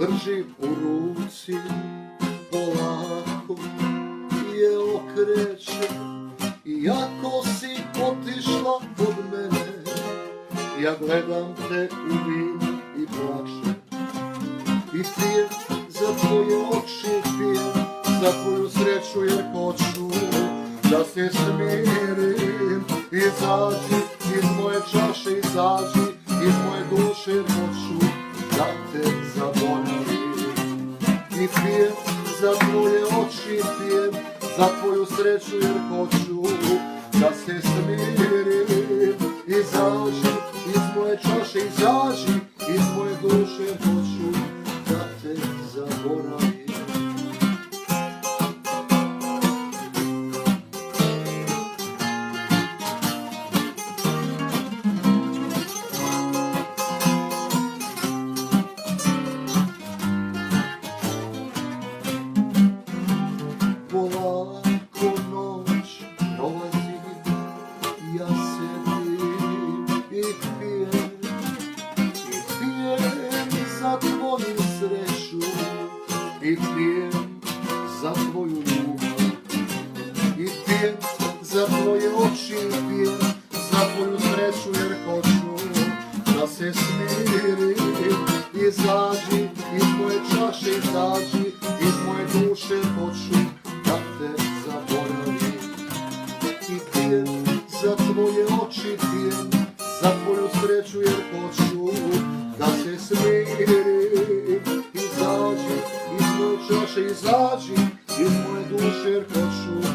drži u ruci, polako je okreće. Iako si otišla od mene, ja gledam te u vid i plačem. I pijem za tvoje oči, pijem za tvoju sreću jer hoću da se smirim. Izađi iz moje čaše, izađi iz moje duše jer hoću da te zaboravim. I pijem za tvoje oči, pijem za tvoju sreću jer hoću da se smirim. Izađi iz moje čaše, izađi iz moje duše jer hoću da te zaboravim. Polako noć prolazi, ja sedim i pijem za tvoju sreću, i pijem za tvoju ljubav, i pijem za tvoje oči, i pijem za tvoju sreću jer hoću da se smirim. Izađi iz moje čaše, izađi iz moje duše, hoću da te zaboravim. I pijem za tvoje oči, pijem za tvoju sreću jer hoću da se smirim. Izađi iz moje čaše, izađi iz moje duše jer hoću